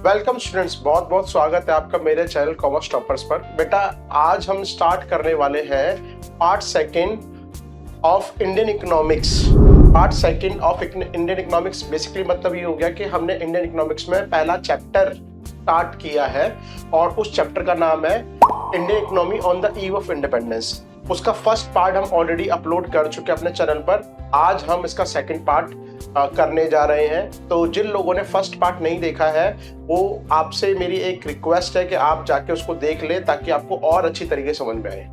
Welcome students, बहुत बहुत स्वागत है आपका मेरे चैनल कॉमर्स टॉपर्स पर। बेटा आज हम स्टार्ट करने वाले हैं part second of Indian economics. Part second of Indian economics basically मतलब ये हो गया कि हमने इंडियन इकोनॉमिक्स में पहला चैप्टर स्टार्ट किया है और उस चैप्टर का नाम है Indian economy on the eve of independence. उसका फर्स्ट पार्ट हम ऑलरेडी अपलोड कर चुके हैं अपने चैनल पर। आज हम इसका सेकंड पार्ट करने जा रहे हैं। तो जिन लोगों ने फर्स्ट पार्ट नहीं देखा है वो आपसे मेरी एक रिक्वेस्ट है कि आप जाके उसको देख लें ताकि आपको और अच्छी तरीके से समझ में आए,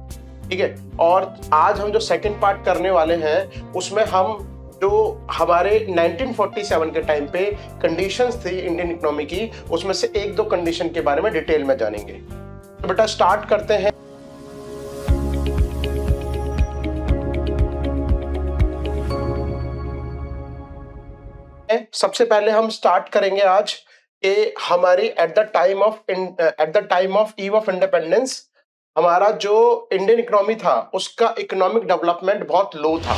ठीक है। और आज हम जो सेकंड पार्ट करने वाले हैं उसमें हम जो हमारे 1947 के टाइम पे कंडीशंस थी इंडियन इकोनॉमी की, उसमें से एक दो कंडीशन के बारे में डिटेल में जानेंगे। तो बेटा स्टार्ट करते हैं। सबसे पहले हम स्टार्ट करेंगे आज कि हमारी at the time of eve of independence हमारा जो इंडियन इकोनॉमी था उसका इकोनॉमिक डेवलपमेंट बहुत लो था।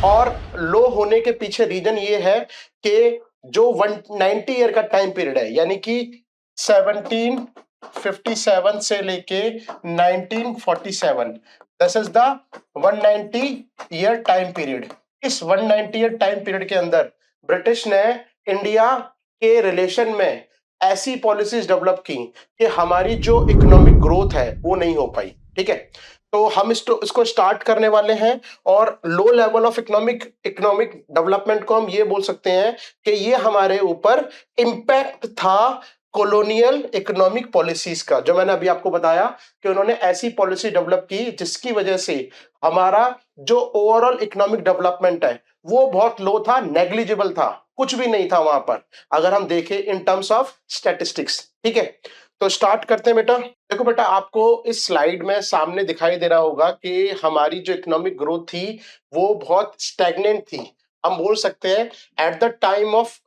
और लो होने के पीछे रीजन ये है कि जो 190 ईयर का टाइम पीरियड है, यानी कि 1757 से लेके 1947, this is the 190 year time period. इस 190 ईयर टाइम पीरियड के अंदर ब्रिटिश ने इंडिया के रिलेशन में ऐसी पॉलिसीज डेवलप की कि हमारी जो इकोनॉमिक ग्रोथ है वो नहीं हो पाई, ठीक है। तो हम इसको स्टार्ट करने वाले हैं और low level of economic development को हम ये बोल सकते हैं कि ये हमारे ऊपर इम्पैक्ट था कॉलोनियल इकोनॉमिक पॉलिसीज का। जो मैंने अभी आपको बताया कि उन्होंने ऐसी पॉलिसी डेवलप की जिसकी वजह से हमारा जो ओवरऑल इकोनॉमिक डेवलपमेंट है वो बहुत लो था, नेग्लिजिबल था, कुछ भी नहीं था वहां पर अगर हम देखें इन टर्म्स ऑफ स्टैटिस्टिक्स, ठीक है। तो स्टार्ट करते हैं बेटा। देखो बेटा, आपको इस स्लाइड में सामने दिखाई दे रहा होगा कि हमारी जो इकोनॉमिक ग्रोथ थी वो बहुत स्टैग्नेंट थी। हम बोल सकते हैं at the time of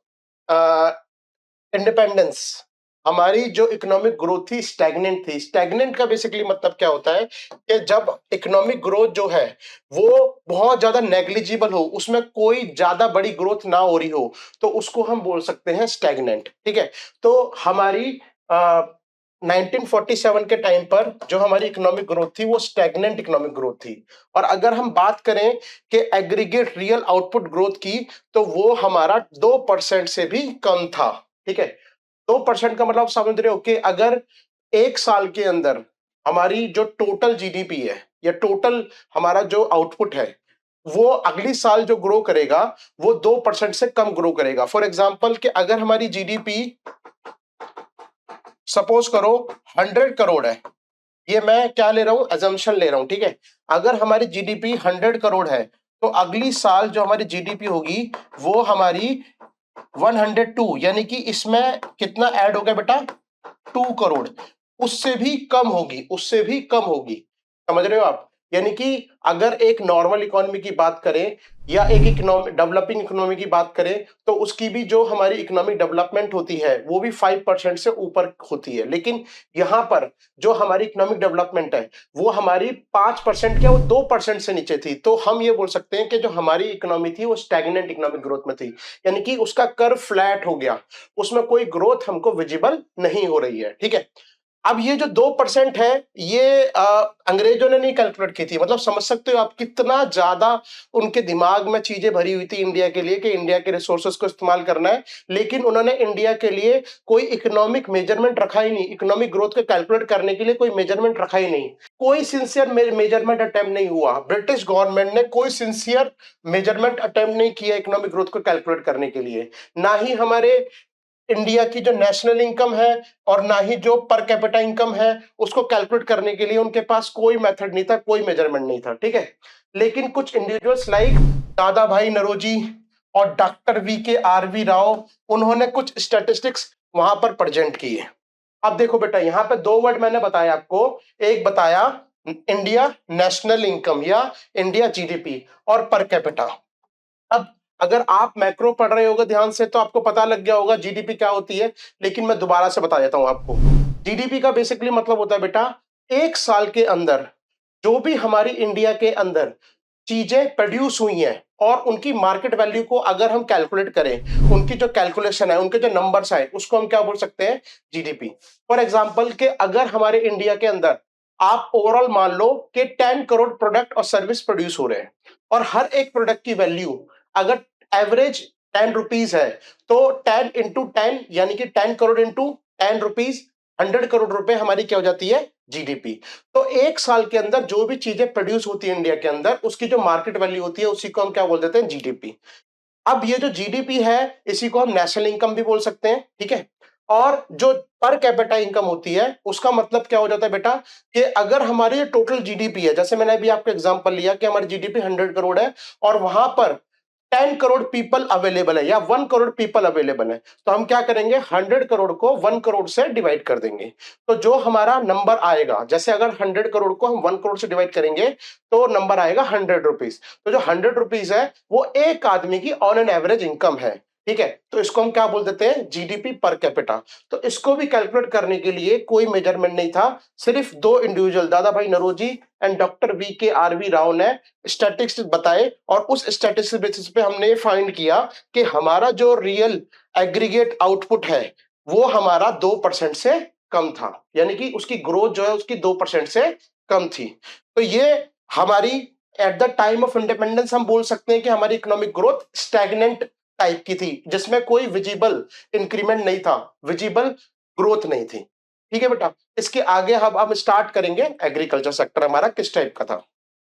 independence हमारी जो इकोनॉमिक ग्रोथ थी स्टैग्नेंट थी। स्टैग्नेंट का बेसिकली मतलब क्या होता है कि जब इकोनॉमिक ग्रोथ जो है वो बहुत ज्यादा नेग्लिजिबल हो, उसमें कोई ज्यादा बड़ी ग्रोथ ना हो रही हो, तो उसको हम बोल सकते हैं स्टैग्नेंट, ठीक है। तो हमारी 1947 के टाइम पर जो हमारी इकोनॉमिक ग्रोथ थी वो स्टैग्नेंट इकोनॉमिक ग्रोथ थी। और अगर हम बात करें कि एग्रीगेट रियल आउटपुट ग्रोथ की तो वो हमारा 2% से भी कम था, ठीक है। 2% का मतलब समझ रहे हो कि अगर एक साल के अंदर हमारी जो टोटल जीडीपी है या टोटल हमारा जो आउटपुट है वो अगली साल जो ग्रो करेगा वो 2% से कम ग्रो करेगा। फॉर एग्जांपल कि अगर हमारी जीडीपी सपोज करो 100 करोड़ है, ये मैं क्या ले रहा हूं, अजम्पशन ले रहा हूं, ठीक है। अगर हमारी जीडीपी 100 करोड़ है तो अगली साल जो हमारी जीडीपी होगी वो हमारी 102, यानी कि इसमें कितना ऐड हो गया बेटा, 2 करोड़, उससे भी कम होगी, उससे भी कम होगी। समझ रहे हो आप? यानी कि अगर एक नॉर्मल इकोनॉमी की बात करें या एक डेवलपिंग इकोनॉमी की बात करें तो उसकी भी जो हमारी इकोनॉमिक डेवलपमेंट होती है वो भी 5% से ऊपर होती है। लेकिन यहां पर जो हमारी इकोनॉमिक डेवलपमेंट है वो हमारी 5% क्या, वो 2% से नीचे थी। तो हम ये बोल सकते हैं कि जो हमारी इकोनॉमी थी वो स्टैग्नेंट इकोनॉमिक ग्रोथ में थी, यानी कि उसका कर्व फ्लैट हो गया, उसमें कोई ग्रोथ हमको विजिबल नहीं हो रही है, ठीक है। अब ये जो 2% है ये अंग्रेजों ने नहीं कैलकुलेट की थी। मतलब समझ सकते हो आप कितना ज्यादा उनके दिमाग में चीजें भरी हुई थी इंडिया के लिए कि इंडिया के रिसोर्सेज को इस्तेमाल करना है, लेकिन उन्होंने इंडिया के लिए कोई इकोनॉमिक मेजरमेंट रखा ही नहीं, इकोनॉमिक ग्रोथ को कैलकुलेट करने के लिए कोई मेजरमेंट रखा ही नहीं। कोई सिंसियर मेजरमेंट अटेम्प्ट नहीं हुआ। ब्रिटिश गवर्नमेंट ने कोई सिंसियर मेजरमेंट अटेम्प्ट नहीं किया इकोनॉमिक ग्रोथ को कैलकुलेट करने के लिए। ना ही हमारे इंडिया की जो नेशनल इनकम है और ना ही जो पर कैपिटा इनकम है उसको कैलकुलेट करने के लिए उनके पास कोई मेथड नहीं था, कोई मेजरमेंट नहीं था, ठीक है। लेकिन कुछ इंडिविजुअल्स लाइक दादा भाई नरोजी और डॉक्टर वी राव, उन्होंने कुछ स्टैटिस्टिक्स वहां पर प्रेजेंट किए। अब देखो बेटा, यहाँ पे दो वर्ड मैंने बताया आपको। एक बताया इंडिया नेशनल इनकम या इंडिया जीडीपी और पर कैपिटा। अब अगर आप मैक्रो पढ़ रहे होगे ध्यान से तो आपको पता लग गया होगा जीडीपी क्या होती है, लेकिन मैं दोबारा से बता देता हूं आपको। जीडीपी का बेसिकली मतलब होता है बेटा एक साल के अंदर जो भी हमारी इंडिया के अंदर चीजें प्रोड्यूस हुई हैं और उनकी मार्केट वैल्यू को अगर हम कैलकुलेट करें, उनकी जो कैलकुलेशन है, उनके जो नंबर्स आए, उसको हम क्या बोल सकते हैं? जीडीपी। फॉर एग्जांपल के अगर हमारे इंडिया के अंदर आप ओवरऑल मान लो कि 10 करोड़ प्रोडक्ट और सर्विस प्रोड्यूस हो रहे हैं और हर एक प्रोडक्ट की वैल्यू अगर एवरेज 10 रुपीज है, तो 10 इंटू 10 यानी कि 10 करोड़ इंटू 10 रुपीज 100 करोड़ रुपए हमारी क्या हो जाती है? जीडीपी। तो एक साल के अंदर जो भी चीजें प्रोड्यूस होती है इंडिया के अंदर, उसकी जो मार्केट वैल्यू होती है उसी को हम क्या बोल देते हैं? जीडीपी। अब ये जो जीडीपी है इसी को हम नेशनल इनकम भी बोल सकते हैं, ठीक है। और जो पर कैपिटा इनकम होती है उसका मतलब क्या हो जाता है बेटा कि अगर हमारी टोटल जीडीपी है, जैसे मैंने अभी आपको एग्जांपल लिया कि हमारी जीडीपी 100 करोड़ है और वहां पर 10 करोड़ पीपल अवेलेबल है या 1 करोड़ पीपल अवेलेबल है, तो हम क्या करेंगे? 100 करोड़ को 1 करोड़ से डिवाइड कर देंगे। तो जो हमारा नंबर आएगा, जैसे अगर 100 करोड़ को हम 1 करोड़ से डिवाइड करेंगे तो नंबर आएगा 100 रुपीज। तो जो 100 रुपीज है वो एक आदमी की ऑन एन एवरेज इनकम है, ठीक है। तो इसको हम क्या बोल देते हैं? GDP per capita. तो इसको भी कैलकुलेट करने के लिए कोई मेजरमेंट नहीं था, सिर्फ दो इंडिविजुअल दादा भाई नरोजी एंड डॉक्टर वी के आर वी राव ने स्टैटिस्टिक्स बताए और उस स्टैटिस्टिक्स बेसिस पे हमने फाइंड किया कि हमारा जो रियल एग्रीगेट आउटपुट है वो हमारा 2% से कम था, यानी कि उसकी ग्रोथ जो है उसकी 2% से कम थी। तो ये हमारी at the time of independence हम बोल सकते हैं कि हमारी इकोनॉमिक ग्रोथ स्टैग्नेंट टाइप की थी, जिसमें कोई विजिबल इंक्रीमेंट नहीं था, विजिबल ग्रोथ नहीं थी, ठीक है बेटा। इसके आगे हम स्टार्ट करेंगे एग्रीकल्चर सेक्टर हमारा किस टाइप का था।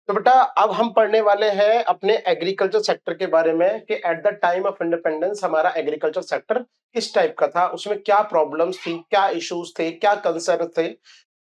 तो बेटा अब हम पढ़ने वाले हैं अपने एग्रीकल्चर सेक्टर के बारे में कि at the time of independence हमारा एग्रीकल्चर सेक्टर किस टाइप का था, उसमें क्या प्रॉब्लम्स थी, क्या इश्यूज थे, क्या कंसर्न थे,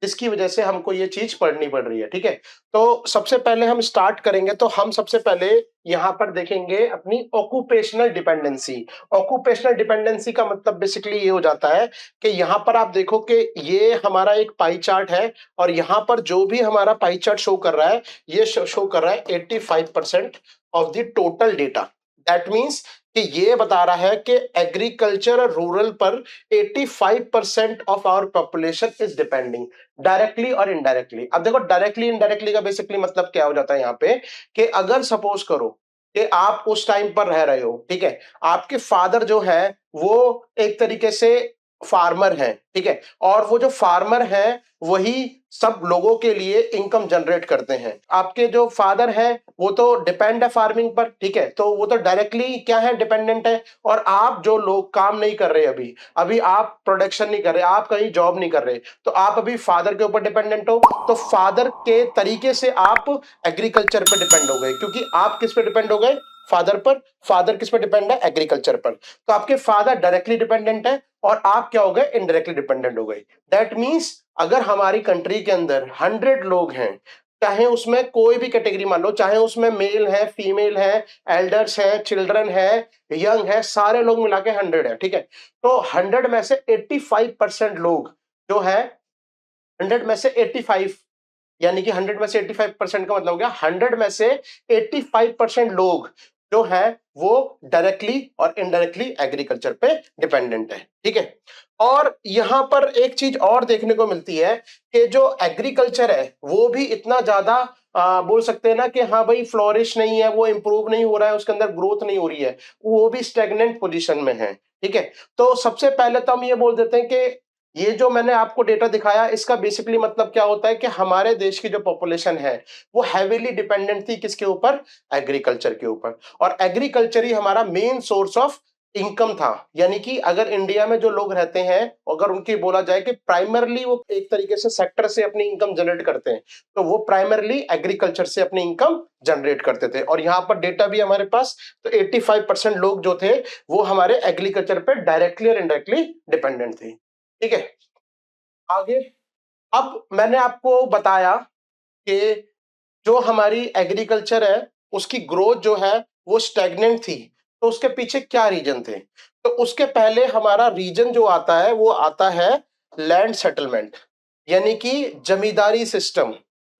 जिसकी वजह से हमको ये चीज पढ़नी पड़ रही है, ठीक है। तो सबसे पहले हम स्टार्ट करेंगे तो हम सबसे पहले यहां पर देखेंगे अपनी ऑक्यूपेशनल डिपेंडेंसी। ऑक्यूपेशनल डिपेंडेंसी का मतलब बेसिकली ये हो जाता है कि यहां पर आप देखो कि ये हमारा एक पाई चार्ट है और यहां पर जो भी हमारा पाई चार्ट शो कर रहा है ये शो कर रहा है 85% of the total data. That means कि ये बता रहा है कि एग्रीकल्चर और रूरल पर 85% of our population is depending directly और इनडायरेक्टली। अब देखो डायरेक्टली इनडायरेक्टली का बेसिकली मतलब क्या हो जाता है यहाँ पे कि अगर सपोज करो कि आप उस टाइम पर रह रहे हो, ठीक है, आपके फादर जो है वो एक तरीके से फार्मर है, ठीक है, और वो जो फार्मर है वही सब लोगों के लिए इनकम जनरेट करते हैं। आपके जो फादर है वो तो डिपेंड है फार्मिंग पर, ठीक है, तो वो तो डायरेक्टली क्या है? डिपेंडेंट है। और आप जो लोग काम नहीं कर रहे अभी अभी आप प्रोडक्शन नहीं कर रहे, आप कहीं जॉब नहीं कर रहे, तो आप अभी फादर के ऊपर डिपेंडेंट हो, तो फादर के तरीके से आप एग्रीकल्चर पर डिपेंड हो गए, क्योंकि आप किस पे डिपेंड हो गए? फादर पर। फादर किस पे डिपेंड है? एग्रीकल्चर पर। तो आपके फादर डायरेक्टली डिपेंडेंट है और आप क्या हो गए? इनडायरेक्टली डिपेंडेंट हो गए। दैट मीन्स अगर हमारी कंट्री के अंदर 100 लोग हैं, चाहे उसमें कोई भी कैटेगरी मान लो, चाहे उसमें मेल है, फीमेल है, एल्डर्स है, चिल्ड्रन है, यंग है, सारे लोग मिला के 100 है, ठीक है। तो 100 में से 85% लोग जो है, 100 में से 85, यानी कि 100 में से 85% का मतलब हो गया 100 में से 85% लोग जो है वो डायरेक्टली और इनडायरेक्टली एग्रीकल्चर पे डिपेंडेंट है, ठीक है। और यहां पर एक चीज और देखने को मिलती है कि जो एग्रीकल्चर है वो भी इतना ज्यादा बोल सकते हैं ना कि हाँ भाई फ्लोरिश नहीं है, वो इंप्रूव नहीं हो रहा है, उसके अंदर ग्रोथ नहीं हो रही है, वो भी स्टेगनेंट पोजीशन में है, ठीक है। तो सबसे पहले तो हम ये बोल देते हैं कि ये जो मैंने आपको डेटा दिखाया इसका बेसिकली मतलब क्या होता है कि हमारे देश की जो पॉपुलेशन है वो हैवीली डिपेंडेंट थी किसके ऊपर? एग्रीकल्चर के ऊपर। और एग्रीकल्चर ही हमारा मेन सोर्स ऑफ इनकम था, यानी कि अगर इंडिया में जो लोग रहते हैं अगर उनकी बोला जाए कि प्राइमरली वो एक तरीके से सेक्टर से अपनी इनकम जनरेट करते हैं, तो वो प्राइमरली एग्रीकल्चर से अपनी इनकम जनरेट करते थे। और यहाँ पर डेटा भी हमारे पास, तो 85% लोग जो थे वो हमारे एग्रीकल्चर पे डायरेक्टली और इनडायरेक्टली डिपेंडेंट थे, ठीक है। आगे अब मैंने आपको बताया कि जो हमारी एग्रीकल्चर है उसकी ग्रोथ जो है वो स्टैग्नेंट थी, तो उसके पीछे क्या रीजन थे? तो उसके पहले हमारा रीजन जो आता है वो आता है लैंड सेटलमेंट, यानी कि जमींदारी सिस्टम,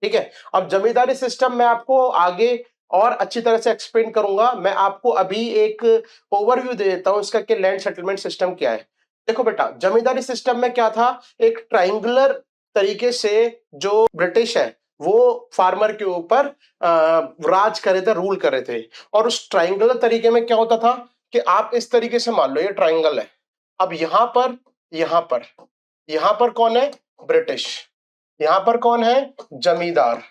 ठीक है। अब जमींदारी सिस्टम मैं आपको आगे और अच्छी तरह से एक्सप्लेन करूंगा, मैं आपको अभी एक ओवरव्यू दे देता हूं इसका कि लैंड सेटलमेंट सिस्टम क्या है। देखो बेटा जमींदारी सिस्टम में क्या था, एक ट्राइंगुलर तरीके से जो ब्रिटिश है वो फार्मर के ऊपर राज करे थे, रूल करे थे। और उस ट्राइंगुलर तरीके में क्या होता था कि आप इस तरीके से मान लो ये ट्राइंगल है, अब यहां पर कौन है? ब्रिटिश। यहां पर कौन है? जमींदार।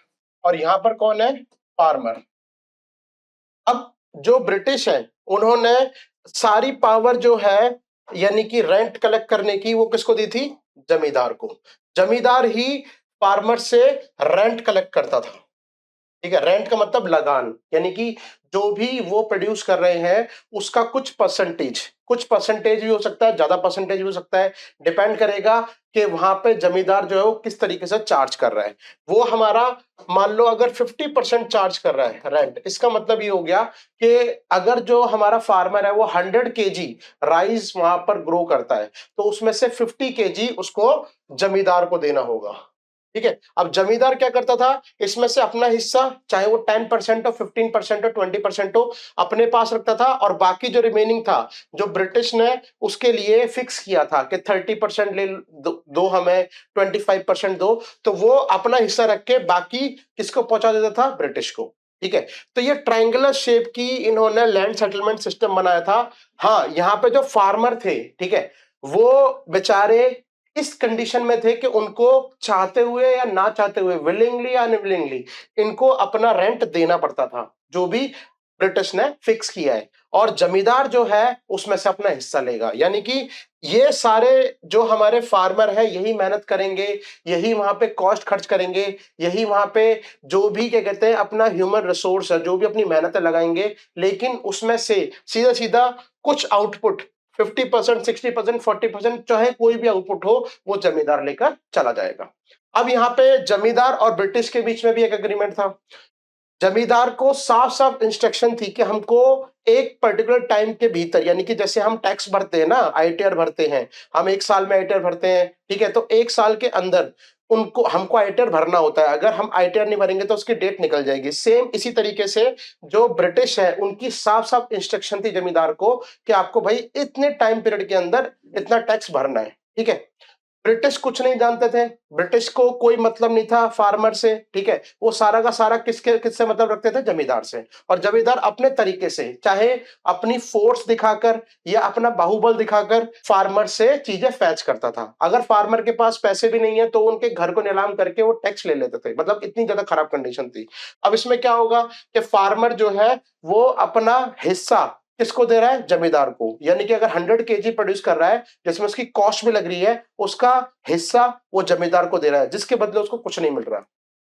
और यहां पर कौन है? फार्मर। अब जो ब्रिटिश है उन्होंने सारी पावर जो है यानी कि रेंट कलेक्ट करने की, वो किसको दी थी? जमींदार को। जमींदार ही फार्मर से रेंट कलेक्ट करता था। ठीक है, रेंट का मतलब लगान, यानी कि जो भी वो प्रोड्यूस कर रहे हैं उसका कुछ परसेंटेज भी हो सकता है, ज्यादा परसेंटेज भी हो सकता है, डिपेंड करेगा कि वहां पे जमींदार जो है वो किस तरीके से चार्ज कर रहा है। वो हमारा मान लो अगर 50% चार्ज कर रहा है रेंट, इसका मतलब ये हो गया कि अगर जो हमारा फार्मर है वो 100 kg राइस वहां पर ग्रो करता है तो उसमें से 50 kg उसको जमींदार को देना होगा। ठीक है, अब जमींदार क्या करता था, इसमें से अपना हिस्सा चाहे वो 10% हो, 15% हो, 20% हो, अपने पास रखता था, और बाकी जो रिमेनिंग था जो ब्रिटिश ने उसके लिए फिक्स किया था कि 30% ले दो हमें, 25% दो, तो वो अपना हिस्सा रख के बाकी किसको पहुंचा देता था? ब्रिटिश को। ठीक है, तो ये ट्रायंगुलर शेप की इन्होंने लैंड सेटलमेंट सिस्टम बनाया था। हाँ, यहाँ पे जो फार्मर थे, ठीक है, वो बेचारे इस कंडीशन में थे कि उनको चाहते हुए या ना चाहते हुए, विलिंगली या अनविलिंगली, इनको अपना रेंट देना पड़ता था जो भी ब्रिटिश ने फिक्स किया है, और जमींदार जो है उसमें से अपना हिस्सा लेगा। यानी कि ये सारे जो हमारे फार्मर है यही मेहनत करेंगे, यही वहां पे कॉस्ट खर्च करेंगे, यही वहां पे जो भी क्या कहते हैं अपना ह्यूमन रिसोर्स है, जो भी अपनी मेहनत लगाएंगे, लेकिन उसमें से सीधा सीधा कुछ आउटपुट 50%, 60%, 40%, चाहे कोई भी आउटपुट हो, वो जमींदार लेकर चला जाएगा। अब यहाँ पे जमींदार और ब्रिटिश के बीच में भी एक एग्रीमेंट था। जमींदार को साफ साफ इंस्ट्रक्शन थी कि हमको एक पर्टिकुलर टाइम के भीतर, यानी कि जैसे हम टैक्स भरते हैं ना, आईटीआर भरते हैं, हम एक साल में आईटीआर भरते हैं, ठीक है, तो एक साल के अंदर उनको हमको आईटीआर भरना होता है। अगर हम आईटीआर नहीं भरेंगे तो उसकी डेट निकल जाएगी। सेम इसी तरीके से जो ब्रिटिश है उनकी साफ साफ इंस्ट्रक्शन थी जमींदार को कि आपको भाई इतने टाइम पीरियड के अंदर इतना टैक्स भरना है। ठीक है, ब्रिटिश कुछ नहीं जानते थे, ब्रिटिश को कोई मतलब नहीं था फार्मर से। ठीक है, वो सारा का सारा किससे मतलब रखते थे? जमींदार से। और जमींदार अपने तरीके से, चाहे अपनी फोर्स दिखाकर या अपना बाहुबल दिखाकर, फार्मर से चीजें फैच करता था। अगर फार्मर के पास पैसे भी नहीं है तो उनके घर को नीलाम करके वो टैक्स ले लेते थे। मतलब इतनी ज्यादा खराब कंडीशन थी। अब इसमें क्या होगा कि फार्मर जो है वो अपना हिस्सा किसको दे रहा है? जमींदार को। यानी कि अगर 100 kg प्रोड्यूस कर रहा है जिसमें उसकी कॉस्ट भी लग रही है, उसका हिस्सा वो जमींदार को दे रहा है, जिसके बदले उसको कुछ नहीं मिल रहा।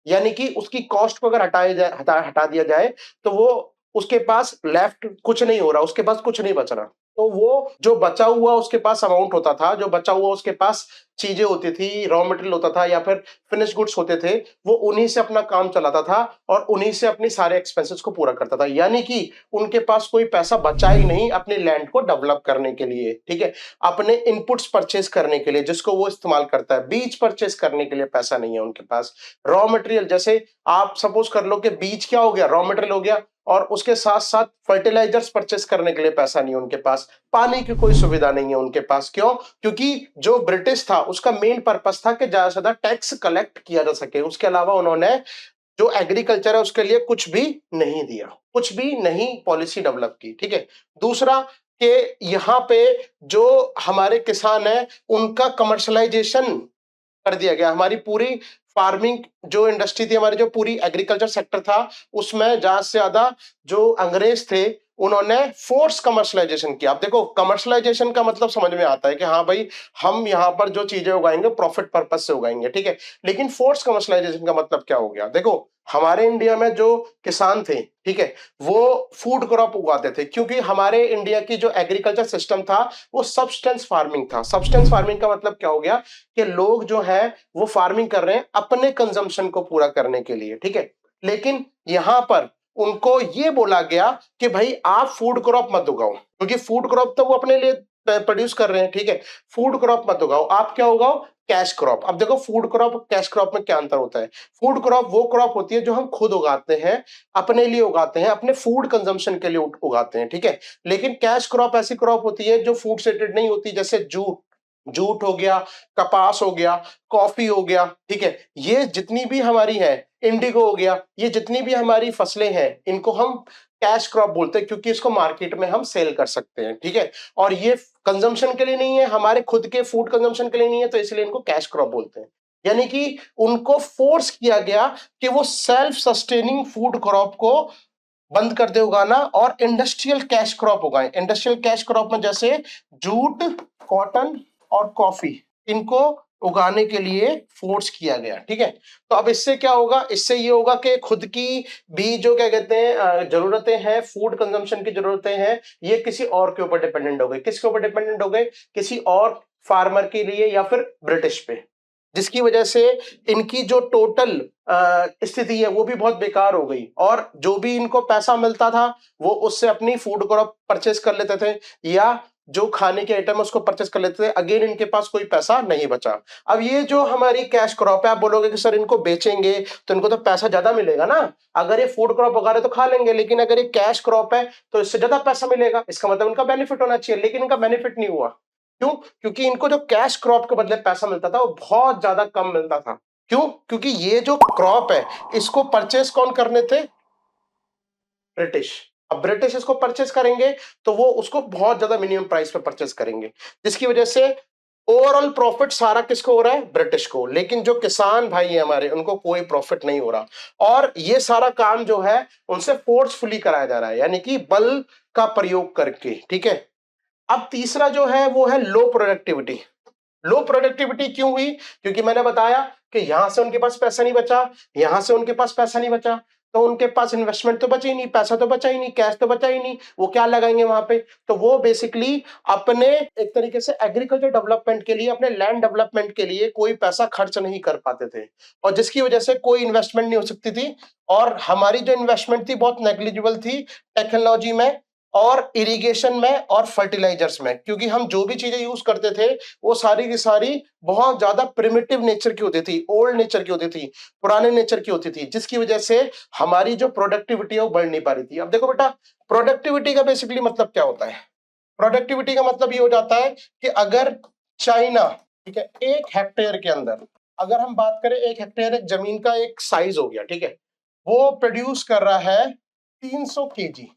यानी कि उसकी कॉस्ट को अगर हटा दिया जाए तो वो उसके पास लेफ्ट कुछ नहीं हो रहा, उसके पास कुछ नहीं बच रहा। तो वो जो बचा हुआ उसके पास अमाउंट होता था, जो बचा हुआ उसके पास चीजें होती थी, रॉ मटेरियल होता था या फिर फिनिश गुड्स होते थे, वो उन्हीं से अपना काम चलाता था और उन्हीं से अपनी सारे एक्सपेंसेस को पूरा करता था। यानी कि उनके पास कोई पैसा बचा ही नहीं अपनी लैंड को डेवलप करने के लिए। ठीक है, अपने इनपुट्स परचेज करने के लिए जिसको वो इस्तेमाल करता है, बीज परचेज करने के लिए पैसा नहीं है उनके पास। रॉ मटेरियल, जैसे आप सपोज कर लो कि बीज क्या हो गया? रॉ मटेरियल हो गया, और उसके साथ साथ फर्टिलाइजर्स परचेस करने के लिए पैसा नहीं है उनके पास, पानी की कोई सुविधा नहीं है उनके पास। क्यों? क्योंकि जो ब्रिटिश था उसका मेन पर्पस था कि ज्यादा से ज्यादा टैक्स कलेक्ट किया जा सके, उसके अलावा उन्होंने जो एग्रीकल्चर है उसके लिए कुछ भी नहीं दिया, कुछ भी नहीं पॉलिसी डेवलप की। ठीक है, दूसरा कि यहाँ पे जो हमारे किसान है उनका कमर्शलाइजेशन कर दिया गया। हमारी पूरी फार्मिंग जो इंडस्ट्री थी, हमारी जो पूरी एग्रीकल्चर सेक्टर था, उसमें ज्यादा से ज्यादा जो अंग्रेज थे उन्होंने फोर्स कमर्शलाइजेशन किया। अब देखो, कमर्शलाइजेशन का मतलब समझ में आता है कि हाँ भाई हम यहाँ पर जो चीजें उगाएंगे प्रॉफिट पर्पज से उगाएंगे। ठीक है, लेकिन फोर्स कमर्शलाइजेशन का मतलब क्या हो गया? देखो, हमारे इंडिया में जो किसान थे, ठीक है, वो फूड क्रॉप उगाते थे, क्योंकि हमारे इंडिया की जो एग्रीकल्चर सिस्टम था वो सब्सटेंस फार्मिंग था। सब्सटेंस फार्मिंग का मतलब क्या हो गया कि लोग जो है वो फार्मिंग कर रहे हैं अपने कंजम्पशन को पूरा करने के लिए। ठीक है, लेकिन यहां पर उनको ये बोला गया कि भाई आप फूड क्रॉप मत उगाओ, क्योंकि फूड क्रॉप तो वो अपने लिए प्रोड्यूस कर रहे हैं। ठीक है, फूड क्रॉप मत उगाओ, आप क्या उगाओ? Cash crop. अब देखो, फूड क्रॉप कैश क्रॉप में क्या अंतर होता है? फूड क्रॉप वो क्रॉप होती है जो हम खुद उगाते हैं, अपने लिए उगाते हैं, अपने फूड कंजम्पशन के लिए उगाते हैं। ठीक है, लेकिन कैश क्रॉप ऐसी क्रॉप होती है जो फूड से रिलेटेड नहीं होती, जैसे जूट, जूट हो गया, कपास हो गया, कॉफी हो गया। ठीक है, ये जितनी भी हमारी है इंडिगो हो गया, ये जितनी भी हमारी फसलें हैं इनको हम कैश क्रॉप बोलते हैं, क्योंकि इसको मार्केट में हम सेल कर सकते हैं, ठीक है। और ये कंजम्पशन के लिए नहीं है, हमारे खुद के फूड कंजम्पशन के लिए नहीं है, तो इसलिए इनको कैश क्रॉप बोलते हैं। यानी कि उनको फोर्स किया गया कि वो सेल्फ सस्टेनिंग फूड क्रॉप को बंद कर दे उगाना और इंडस्ट्रियल कैश क्रॉप उगाएं। इंडस्ट्रियल कैश क्रॉप में जैसे जूट, कॉटन और कॉफी, इनको उगाने के लिए फोर्स किया गया, ठीक है। तो अब इससे क्या होगा, इससे ये होगा कि खुद की भी जो क्या कहते हैं जरूरतें हैं, फूड कंजम्पशन की जरूरतें हैं, ये किसी और के ऊपर डिपेंडेंट हो गए। किसके ऊपर डिपेंडेंट हो गए? किसी और फार्मर के लिए या फिर ब्रिटिश पे, जिसकी वजह से इनकी जो टोटल स्थिति है वो भी बहुत बेकार हो गई, और जो भी इनको पैसा मिलता था वो उससे अपनी फूड क्रॉप परचेस कर लेते थे, या जो खाने के आइटम उसको परचेस कर लेते थे। अगेन इनके पास कोई पैसा नहीं बचा। अब ये जो हमारी कैश क्रॉप है, आप बोलोगे कि सर इनको बेचेंगे तो इनको तो पैसा ज्यादा मिलेगा ना, अगर ये फूड क्रॉप उगा रहे तो खा लेंगे, लेकिन अगर ये कैश क्रॉप है तो इससे ज्यादा पैसा मिलेगा, इसका मतलब इनका बेनिफिट होना चाहिए, लेकिन इनका बेनिफिट नहीं हुआ। क्यों? क्योंकि इनको जो कैश क्रॉप के बदले पैसा मिलता था वो बहुत ज्यादा कम मिलता था। क्यों? क्योंकि ये जो क्रॉप है इसको परचेस कौन करने थे? ब्रिटिश। अब ब्रिटिश इसको परचेस करेंगे तो वो उसको बहुत ज्यादा मिनिमम प्राइस पे परचेस करेंगे, जिसकी वजह से ओवरऑल प्रॉफिट सारा किसको हो रहा है? ब्रिटिश को। लेकिन जो किसान भाई है हमारे, उनको कोई प्रॉफिट नहीं हो रहा, और ये सारा काम जो है उनसे फोर्सफुली कराया जा रहा है, यानी कि बल का प्रयोग करके, ठीक है। अब तीसरा जो है वो है लो प्रोडक्टिविटी। लो प्रोडक्टिविटी क्यों हुई? क्योंकि मैंने बताया कि यहां से उनके पास पैसा नहीं बचा, यहां से उनके पास पैसा नहीं बचा, तो उनके पास इन्वेस्टमेंट तो बची ही नहीं, पैसा तो बचा ही नहीं, कैश तो बचा ही नहीं, वो क्या लगाएंगे वहां पे? तो वो बेसिकली अपने एक तरीके से एग्रीकल्चर डेवलपमेंट के लिए, अपने लैंड डेवलपमेंट के लिए कोई पैसा खर्च नहीं कर पाते थे, और जिसकी वजह से कोई इन्वेस्टमेंट नहीं हो सकती थी। और हमारी जो इन्वेस्टमेंट थी बहुत नेग्लिजिबल थी टेक्नोलॉजी में और इरिगेशन में और फर्टिलाइजर्स में, क्योंकि हम जो भी चीजें यूज करते थे वो सारी की सारी बहुत ज्यादा प्रिमिटिव नेचर की होती थी, ओल्ड नेचर की होती थी, पुराने नेचर की होती थी, जिसकी वजह से हमारी जो प्रोडक्टिविटी है वो बढ़ नहीं पा रही थी। अब देखो बेटा, प्रोडक्टिविटी का बेसिकली मतलब क्या होता है? प्रोडक्टिविटी का मतलब ये हो जाता है कि अगर चाइना, ठीक है, 1 हेक्टेयर के अंदर, अगर हम बात करें 1 हेक्टेयर एक जमीन का एक साइज हो गया, ठीक है, वो प्रोड्यूस कर रहा है 300 kg,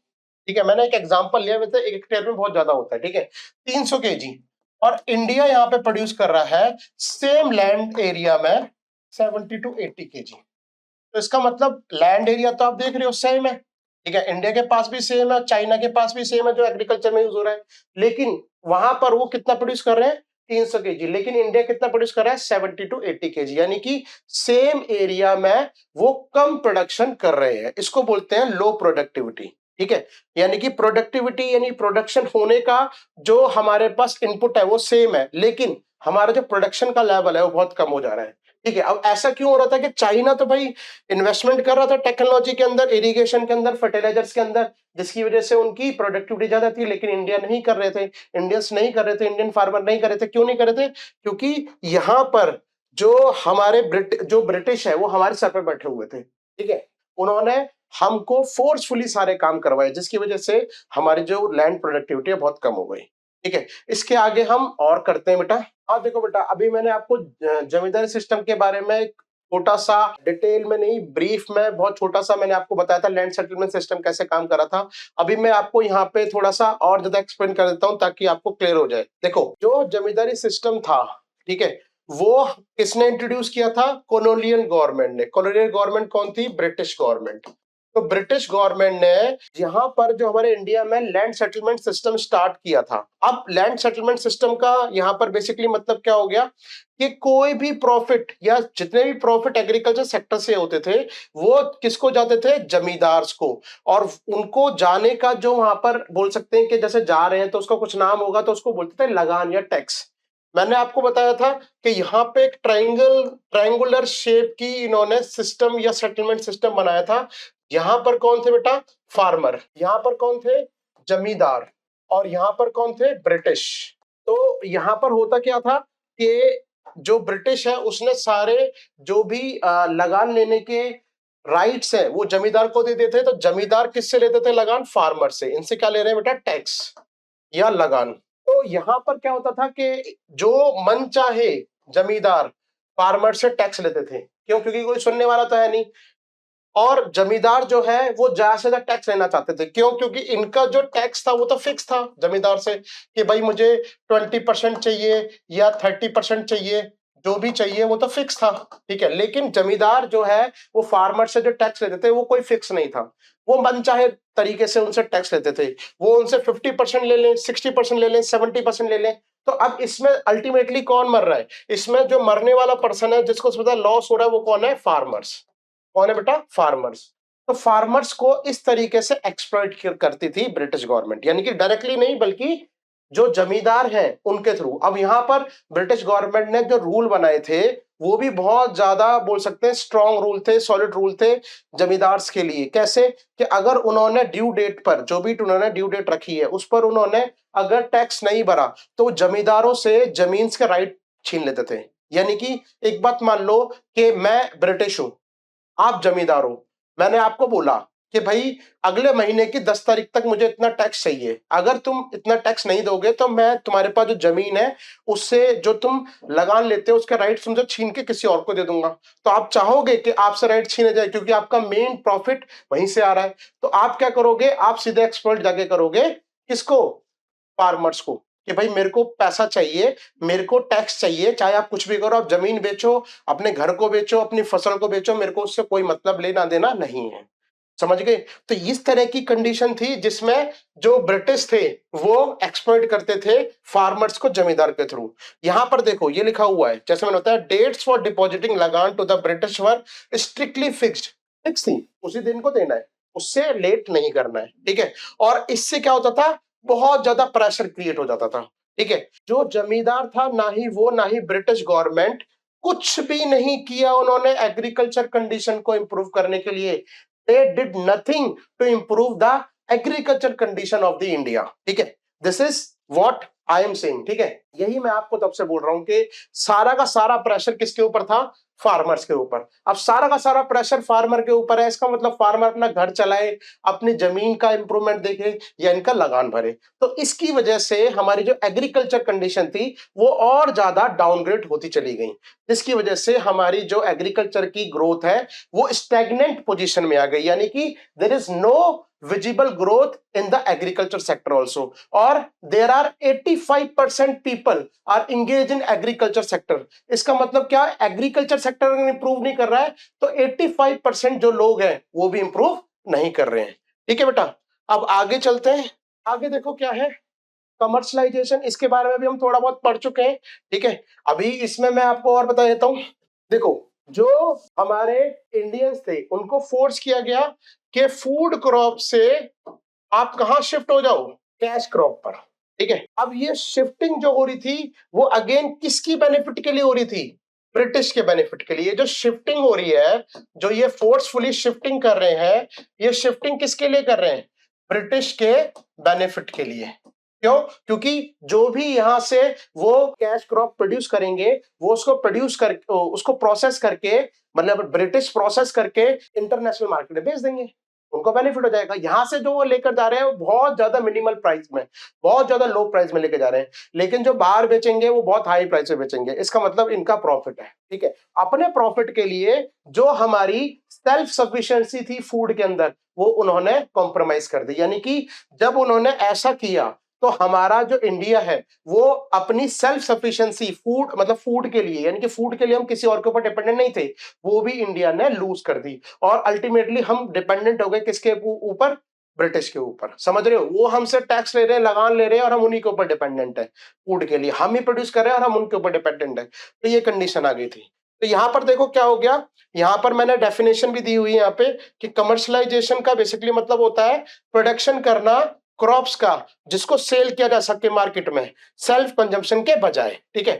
ठीक है, मैंने एक एग्जांपल लिया, वैसे 1 हेक्टेयर में बहुत ज्यादा होता है, ठीक है, 300 kg। और इंडिया यहाँ पे प्रोड्यूस कर रहा है सेम लैंड एरिया में 70 to 80 kg। तो इसका मतलब लैंड एरिया तो आप देख रहे हो सेम है, ठीक है, इंडिया के पास भी सेम है, चाइना के पास भी सेम है जो एग्रीकल्चर में यूज हो रहा है, लेकिन वहां पर वो कितना प्रोड्यूस कर रहे हैं? 300 kg। लेकिन इंडिया कितना प्रोड्यूस कर रहा है? 70 to 80 kg, यानी कि सेम एरिया में वो कम प्रोडक्शन कर रहे हैं। इसको बोलते हैं लो प्रोडक्टिविटी, ठीक है। यानी कि प्रोडक्टिविटी यानी प्रोडक्शन होने का जो हमारे पास इनपुट है वो सेम है, लेकिन हमारा जो प्रोडक्शन का लेवल है वो बहुत कम हो जा रहा है, ठीक है। अब ऐसा क्यों हो रहा था कि चाइना तो भाई इन्वेस्टमेंट कर रहा था टेक्नोलॉजी के अंदर, इरिगेशन के अंदर, फर्टिलाइजर्स के अंदर, जिसकी वजह से उनकी प्रोडक्टिविटी ज्यादा थी, लेकिन इंडिया नहीं कर रहे थे, इंडियंस नहीं कर रहे थे, इंडियन फार्मर नहीं कर रहे थे। क्यों नहीं कर रहे थे? क्योंकि यहाँ पर जो हमारे जो ब्रिटिश है वो हमारे सर पे बैठे हुए थे, ठीक है, उन्होंने हमको फोर्सफुली सारे काम करवाए, जिसकी वजह से हमारी जो लैंड प्रोडक्टिविटी है बहुत कम हो गई, ठीक है। इसके आगे हम और करते हैं बेटा। हाँ देखो बेटा, अभी मैंने आपको जमींदारी सिस्टम के बारे में छोटा सा, डिटेल में नहीं, ब्रीफ में बहुत छोटा सा मैंने आपको बताया था लैंड सेटलमेंट सिस्टम कैसे काम कर रहा था। अभी मैं आपको यहाँ पे थोड़ा सा और ज्यादा एक्सप्लेन कर देता हूँ ताकि आपको क्लियर हो जाए। देखो, जो जमींदारी सिस्टम था, ठीक है, वो किसने इंट्रोड्यूस किया था? कॉलोनियल गवर्नमेंट ने। कॉलोनियल गवर्नमेंट कौन थी? British government. तो ब्रिटिश गवर्नमेंट ने यहाँ पर जो हमारे इंडिया में लैंड सेटलमेंट सिस्टम स्टार्ट किया था। अब लैंड सेटलमेंट सिस्टम का यहाँ पर बेसिकली मतलब क्या हो गया कि कोई भी प्रॉफिट या जितने भी प्रॉफिट एग्रीकल्चर सेक्टर से होते थे वो किसको जाते थे? जमींदार को। और उनको जाने का जो वहां पर बोल सकते हैं कि जैसे जा रहे हैं तो उसका कुछ नाम होगा, तो उसको बोलते थे लगान या टैक्स। मैंने आपको बताया था कि यहाँ पे एक ट्रायंगुलर शेप की इन्होंने सिस्टम या सेटलमेंट सिस्टम बनाया था। यहां पर कौन थे बेटा? फार्मर। यहां पर कौन थे? जमींदार। और यहां पर कौन थे? ब्रिटिश। तो यहां पर होता क्या था कि जो ब्रिटिश है उसने सारे जो भी लगान लेने के राइट्स है वो जमींदार को दे देते थे। तो जमींदार किससे लेते थे लगान? फार्मर से। इनसे क्या ले रहे हैं बेटा? टैक्स या लगान। तो यहां पर क्या होता था कि जो मन चाहे जमींदार फार्मर से टैक्स लेते थे। क्यों? क्योंकि कोई सुनने वाला तो है नहीं। और जमींदार जो है वो ज्यादा से ज्यादा टैक्स लेना चाहते थे। क्यों? क्योंकि इनका जो टैक्स था वो तो फिक्स था जमींदार से कि भाई मुझे 20% चाहिए या 30% चाहिए, जो भी चाहिए वो तो फिक्स था, ठीक है। लेकिन जमींदार जो है वो फार्मर से जो टैक्स लेते थे वो कोई फिक्स नहीं था, वो मनचाहे तरीके से उनसे टैक्स लेते थे। वो उनसे 50% ले लें, 60% ले लें, 70% ले लें। तो अब इसमें अल्टीमेटली कौन मर रहा है? इसमें जो मरने वाला पर्सन है, जिसको सबसे ज्यादा लॉस हो रहा है, वो कौन है? फार्मर्स। कौन है बेटा? फार्मर्स। तो फार्मर्स को इस तरीके से एक्सप्लॉइट करती थी ब्रिटिश गवर्नमेंट, यानी कि डायरेक्टली नहीं बल्कि जो जमींदार हैं उनके थ्रू। अब यहां पर ब्रिटिश गवर्नमेंट ने जो रूल बनाए थे वो भी बहुत ज्यादा बोल सकते हैं स्ट्रॉन्ग रूल थे, सॉलिड रूल थे जमींदार्स के लिए। कैसे? कि अगर उन्होंने ड्यू डेट पर, जो भी उन्होंने ड्यू डेट रखी है उस पर उन्होंने अगर टैक्स नहीं भरा तो जमींदारों से जमीन के राइट छीन लेते थे। यानी कि एक बात मान लो कि मैं ब्रिटिश हूं, आप जमींदार हो, मैंने आपको बोला कि भाई अगले महीने की 10 तारीख तक मुझे इतना टैक्स चाहिए, अगर तुम इतना टैक्स नहीं दोगे तो मैं तुम्हारे पास जो जमीन है उससे जो तुम लगान लेते हो उसके राइट तुमसे छीन के किसी और को दे दूंगा। तो आप चाहोगे कि आपसे राइट छीने जाए क्योंकि आपका मेन प्रॉफिट वहीं से आ रहा है। तो आप क्या करोगे? आप सीधे एक्सपर्ट जाके करोगे, किसको? फार्मर्स को, कि भाई मेरे को पैसा चाहिए, मेरे को टैक्स चाहिए, चाहे आप कुछ भी करो, आप जमीन बेचो, अपने घर को बेचो, अपनी फसल को बेचो, मेरे को उससे कोई मतलब लेना देना नहीं है। समझ गए? तो इस तरह की कंडीशन थी जिसमें जो ब्रिटिश थे वो एक्सप्लॉइट करते थे फार्मर्स को जमींदार के थ्रू। यहां पर देखो ये लिखा हुआ है, जैसे मैंने बताया, dates for depositing lagaan to the British were strictly fixed. Fix थी, उसी दिन को देना है, उससे लेट नहीं करना है, ठीक है। और इससे क्या होता था? बहुत ज्यादा प्रेशर क्रिएट हो जाता था, ठीक है। जो जमींदार था, ना ही वो ना ही ब्रिटिश गवर्नमेंट कुछ भी नहीं किया उन्होंने एग्रीकल्चर कंडीशन को इंप्रूव करने के लिए। They did nothing to improve the agriculture condition of the India, ठीक है। This is what I am saying, ठीक है। यही मैं आपको तब से बोल रहा हूं कि सारा का सारा प्रेशर किसके ऊपर था? फार्मर्स के ऊपर। अब सारा का सारा प्रेशर फार्मर के ऊपर है, इसका मतलब फार्मर अपना घर चलाए, अपनी जमीन का इंप्रूवमेंट देखे या इनका लगान भरे। तो इसकी वजह से हमारी जो एग्रीकल्चर कंडीशन थी वो और ज्यादा डाउनग्रेड होती चली गई, जिसकी वजह से हमारी जो एग्रीकल्चर की ग्रोथ है वो स्टैग्नेंट पोजीशन में आ गई। यानी कि there is no visible growth in the agriculture sector also, or there are 85% people are engaged in agriculture sector। इसका मतलब क्या? एग्रीकल्चर सेक्टर इंप्रूव नहीं कर रहा है तो 85% जो लोग हैं वो भी इंप्रूव नहीं कर रहे हैं, ठीक है बेटा। अब आगे चलते हैं, आगे देखो क्या है कमर्शलाइजेशन। इसके बारे में भी हम थोड़ा बहुत पढ़ चुके हैं, ठीक है। अभी इसमें मैं आपको और बता देता हूं। देखो, जो हमारे इंडियंस थे उनको फोर्स किया गया कि फूड क्रॉप से आप कहां शिफ्ट हो जाओ? कैश क्रॉप पर, ठीक है। अब ये शिफ्टिंग जो हो रही थी वो अगेन किसकी बेनिफिट के लिए हो रही थी? ब्रिटिश के बेनिफिट के लिए। जो शिफ्टिंग हो रही है, जो ये फोर्सफुली शिफ्टिंग कर रहे हैं, ये शिफ्टिंग किसके लिए कर रहे हैं? ब्रिटिश के बेनिफिट के लिए। क्यों? क्योंकि जो भी यहां से वो कैश क्रॉप प्रोड्यूस करेंगे वो उसको प्रोड्यूस कर, उसको प्रोसेस करके, मतलब ब्रिटिश प्रोसेस करके इंटरनेशनल मार्केट में बेच देंगे, उनको बेनिफिट हो जाएगा। यहां से जो वो लेकर जा रहे हैं वो बहुत ज्यादा मिनिमल प्राइस में, बहुत ज्यादा लो प्राइस में लेकर जा रहे हैं, लेकिन जो बाहर बेचेंगे वो बहुत हाई प्राइस में बेचेंगे। इसका मतलब इनका प्रॉफिट है, ठीक है। अपने प्रॉफिट के लिए जो हमारी सेल्फ सफिशिएंसी थी फूड के अंदर वो उन्होंने कॉम्प्रोमाइज कर दी। यानी कि जब उन्होंने ऐसा किया तो हमारा जो इंडिया है वो अपनी सेल्फ सफिशिएंसी फूड, मतलब फूड के लिए, यानी कि फूड के लिए हम किसी और के ऊपर डिपेंडेंट नहीं थे, वो भी इंडिया ने लूज कर दी। और अल्टीमेटली हम डिपेंडेंट हो गए किसके ऊपर? ब्रिटिश के ऊपर। समझ रहे हो? वो हमसे टैक्स ले रहे हैं, लगान ले रहे हैं और हम उन्हीं के ऊपर डिपेंडेंट है फूड के लिए, हम ही प्रोड्यूस कर रहे हैं और हम उनके ऊपर डिपेंडेंट है। तो ये कंडीशन आ गई थी। तो यहां पर देखो क्या हो गया, यहां पर मैंने डेफिनेशन भी दी हुई है यहाँ पे कि कमर्शलाइजेशन का बेसिकली मतलब होता है प्रोडक्शन करना क्रॉप्स का जिसको सेल किया जा सके मार्केट में, सेल्फ कंजम्पशन के बजाय, ठीक है।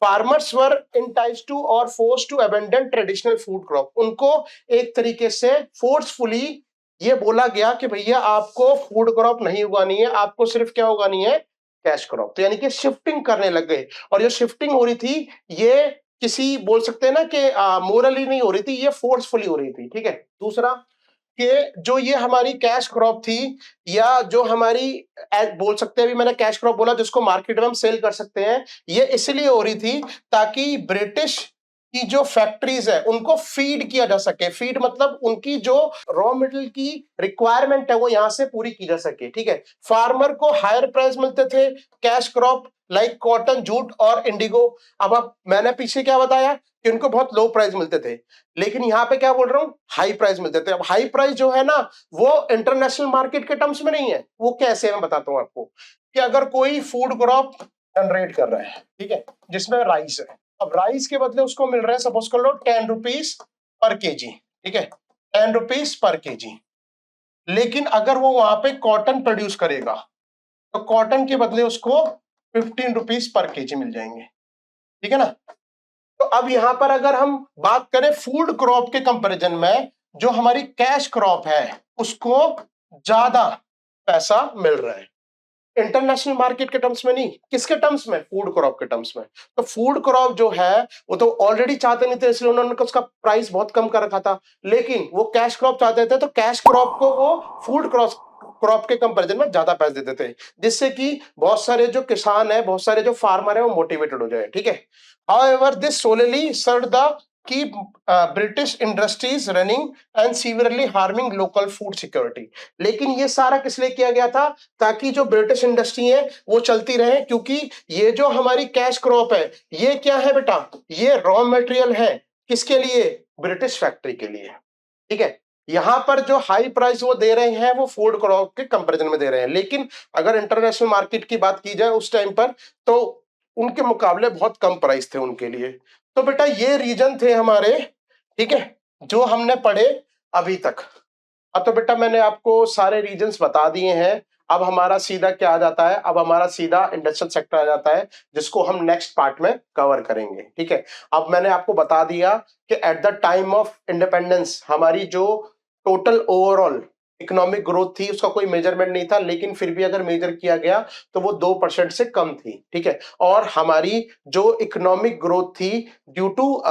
फार्मर्स वर इंटाइज्ड टू और forced to abandon traditional food crop. उनको एक तरीके से फोर्सफुली ये बोला गया कि भैया आपको फूड क्रॉप नहीं उगानी है, आपको सिर्फ क्या उगानी है? Cash crop. तो यानी कि शिफ्टिंग करने लग गए। और जो शिफ्टिंग हो रही थी ये किसी बोल सकते हैं ना कि मोरली नहीं हो रही थी, ये फोर्सफुली हो रही थी, ठीक है। दूसरा कि जो ये हमारी कैश क्रॉप थी, या जो हमारी बोल सकते हैं, अभी मैंने कैश क्रॉप बोला जिसको मार्केट में हम सेल कर सकते हैं, ये इसलिए हो रही थी ताकि ब्रिटिश की जो फैक्ट्रीज है उनको फीड किया जा सके। फीड मतलब उनकी जो रॉ मटेरियल की रिक्वायरमेंट है वो यहां से पूरी की जा सके, ठीक है। फार्मर को हायर प्राइस मिलते थे, cash crop like cotton, jute और इंडिगो। अब मैंने पीछे क्या बताया कि उनको बहुत लो प्राइस मिलते थे, लेकिन यहाँ पे क्या बोल रहा हूँ, हाई प्राइस मिलते थे। अब हाई प्राइस जो है ना वो इंटरनेशनल मार्केट के टर्म्स में नहीं है। वो कैसे, मैं बताता हूँ आपको। कि अगर कोई फूड क्रॉप जनरेट कर रहा है, ठीक है, जिसमें राइस है, अब राइस के बदले उसको मिल रहा है सपोज कर लो 10 रुपीज पर केजी, ठीक है, 10 रुपीज पर केजी। लेकिन अगर वो वहां पे कॉटन प्रोड्यूस करेगा तो कॉटन के बदले उसको 15 रुपीज पर केजी मिल जाएंगे, ठीक है ना। तो अब यहां पर अगर हम बात करें फूड क्रॉप के कंपैरिजन में, जो हमारी कैश क्रॉप है उसको ज्यादा पैसा मिल रहा है इंटरनेशनल मार्केट के टर्म्स में नहीं। किसके टर्म्स में, फूड क्रॉप के टर्म्स में। तो फूड क्रॉप जो है वो तो ऑलरेडी चाहते नहीं थे, इसलिए उन्होंने उसका प्राइस बहुत कम कर रखा था। लेकिन वो कैश क्रॉप चाहते थे तो कैश क्रॉप को वो फूड क्रॉप के कंपैरिजन में ज्यादा पैसे देते थे, जिससे कि बहुत सारे जो किसान है, बहुत सारे जो फार्मर है वो मोटिवेटेड हो जाए, ठीक है। However this solely serve the keep British industries running and severely harming local food security। लेकिन ये सारा किस लिए किया गया था, ताकि जो ब्रिटिश इंडस्ट्री है वो चलती रहे। क्योंकि ये जो हमारी कैश क्रॉप है ये क्या है बेटा, ये रॉ मटेरियल है किसके लिए, ब्रिटिश फैक्ट्री के लिए, ठीक है। यहां पर जो हाई प्राइस वो दे रहे हैं वो फूड क्रॉप के कंपैरिजन में दे रहे हैं, लेकिन अगर इंटरनेशनल मार्केट की बात की जाए उस टाइम पर तो उनके मुकाबले बहुत कम प्राइस थे उनके लिए। तो बेटा ये रीजन थे हमारे, ठीक है, जो हमने पढ़े अभी तक। अब तो बेटा मैंने आपको सारे रीजंस बता दिए हैं। अब हमारा सीधा क्या आ जाता है, अब हमारा सीधा इंडस्ट्रियल सेक्टर आ जाता है, जिसको हम नेक्स्ट पार्ट में कवर करेंगे, ठीक है। अब मैंने आपको बता दिया कि at the time of independence हमारी जो टोटल ओवरऑल इकोनॉमिक ग्रोथ थी उसका कोई मेजरमेंट नहीं था, लेकिन फिर भी अगर मेजर किया गया तो वो 2% से कम थी, ठीक है। और हमारी जो इकोनॉमिक ग्रोथ थी ड्यू टू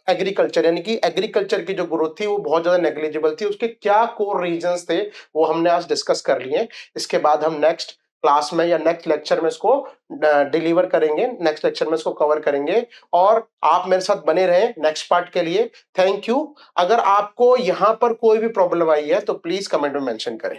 एग्रीकल्चर, यानी कि एग्रीकल्चर की जो ग्रोथ थी वो बहुत ज्यादा नेग्लिजिबल थी। उसके क्या कोर रीजंस थे वो हमने आज डिस्कस कर लिए। इसके बाद हम नेक्स्ट क्लास में या नेक्स्ट लेक्चर में इसको डिलीवर करेंगे, नेक्स्ट लेक्चर में इसको कवर करेंगे। और आप मेरे साथ बने रहें नेक्स्ट पार्ट के लिए। Thank you. अगर आपको यहां पर कोई भी प्रॉब्लम आई है तो प्लीज कमेंट में मेंशन करें।